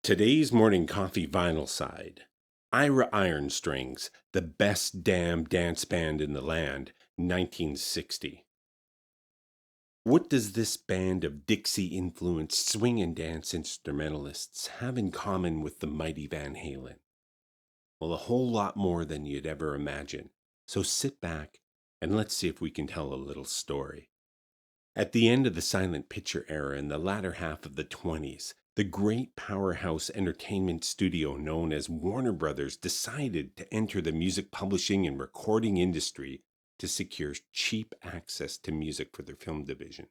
Today's morning coffee vinyl side. Ira Ironstrings, the best damn dance band in the land, 1960. What does this band of Dixie influenced swing and dance instrumentalists have in common with the mighty Van Halen? Well, a whole lot more than you'd ever imagine. So sit back and let's see if we can tell a little story. At the end of the silent picture era in the latter half of the 20s, the great powerhouse entertainment studio known as Warner Brothers decided to enter the music publishing and recording industry to secure cheap access to music for their film division.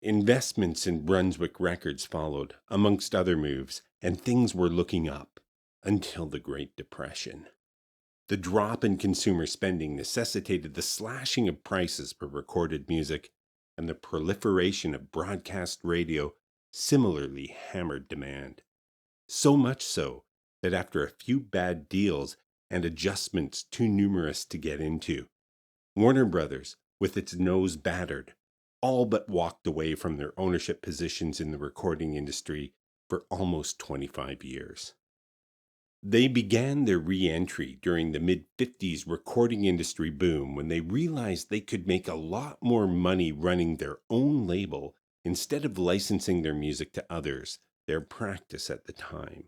Investments in Brunswick Records followed, amongst other moves, and things were looking up until the Great Depression. The drop in consumer spending necessitated the slashing of prices for recorded music, and the proliferation of broadcast radio similarly hammered demand. So much so that after a few bad deals and adjustments too numerous to get into, Warner Brothers, with its nose battered, all but walked away from their ownership positions in the recording industry for almost 25 years. They began their re entry during the mid 50s recording industry boom when they realized they could make a lot more money running their own label instead of licensing their music to others, their practice at the time.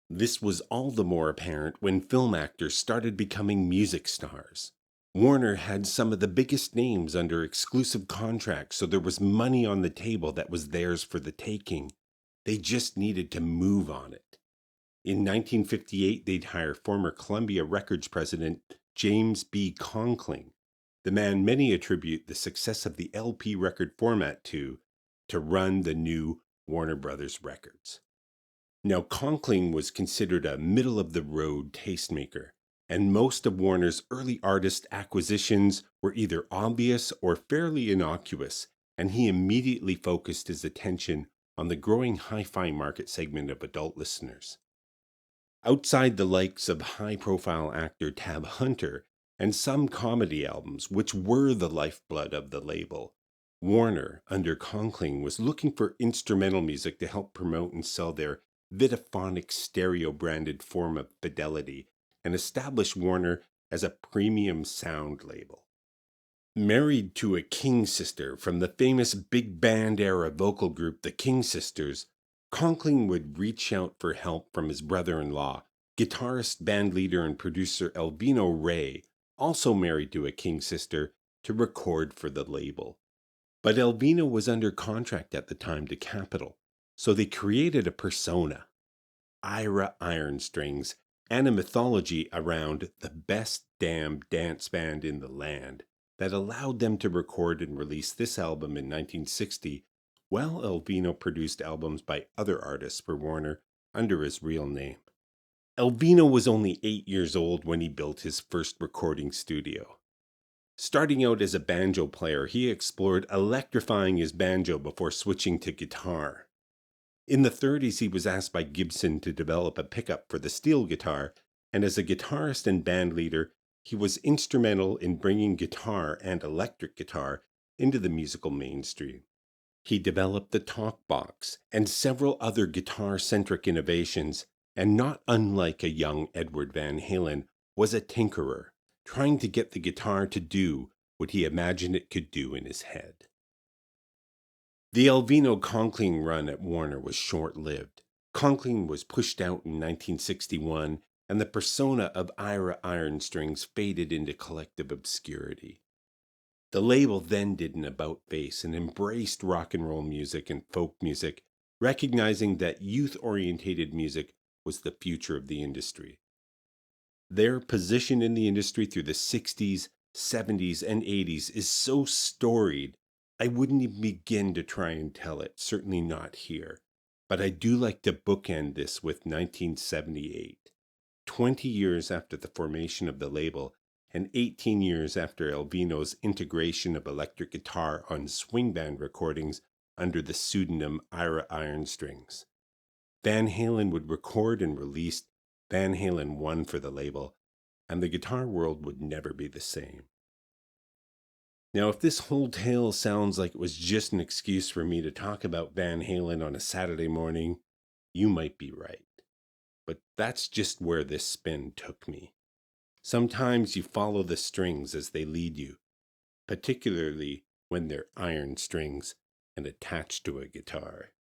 This was all the more apparent when film actors started becoming music stars. Warner had some of the biggest names under exclusive contracts, so there was money on the table that was theirs for the taking. They just needed to move on it. In 1958, they'd hire former Columbia Records president James B. Conkling, the man many attribute the success of the LP record format to run the new Warner Brothers Records. Now, Conkling was considered a middle-of-the-road tastemaker, and most of Warner's early artist acquisitions were either obvious or fairly innocuous, and he immediately focused his attention on the growing hi-fi market segment of adult listeners. Outside the likes of high-profile actor Tab Hunter and some comedy albums, which were the lifeblood of the label, Warner, under Conkling, was looking for instrumental music to help promote and sell their Vitaphonic stereo-branded form of fidelity and establish Warner as a premium sound label. Married to a King sister from the famous big band era vocal group the King Sisters, Conkling would reach out for help from his brother-in-law, guitarist, bandleader, and producer Elvino Ray, also married to a King sister, to record for the label. But Elvino was under contract at the time to Capitol, so they created a persona, Ira Ironstrings, and a mythology around the best damn dance band in the land that allowed them to record and release this album in 1960, while Elvino produced albums by other artists for Warner under his real name. Elvino was only 8 years old when he built his first recording studio. Starting out as a banjo player, he explored electrifying his banjo before switching to guitar. In the 30s, he was asked by Gibson to develop a pickup for the steel guitar, and as a guitarist and band leader, he was instrumental in bringing guitar and electric guitar into the musical mainstream. He developed the talk box and several other guitar-centric innovations, and not unlike a young Edward Van Halen, was a tinkerer, trying to get the guitar to do what he imagined it could do in his head. The Elvino Conkling run at Warner was short-lived. Conkling was pushed out in 1961, and the persona of Ira Ironstrings faded into collective obscurity. The label then did an about-face and embraced rock and roll music and folk music, recognizing that youth-orientated music was the future of the industry. Their position in the industry through the 60s, 70s, and 80s is so storied, I wouldn't even begin to try and tell it, certainly not here. But I do like to bookend this with 1978, 20 years after the formation of the label, and 18 years after Elvino's integration of electric guitar on swing band recordings under the pseudonym Ira Ironstrings. Van Halen would record and release Van Halen 1 for the label, and the guitar world would never be the same. Now, if this whole tale sounds like it was just an excuse for me to talk about Van Halen on a Saturday morning, You might be right, but that's just where this spin took me. Sometimes you follow the strings as they lead you, particularly when they're iron strings and attached to a guitar.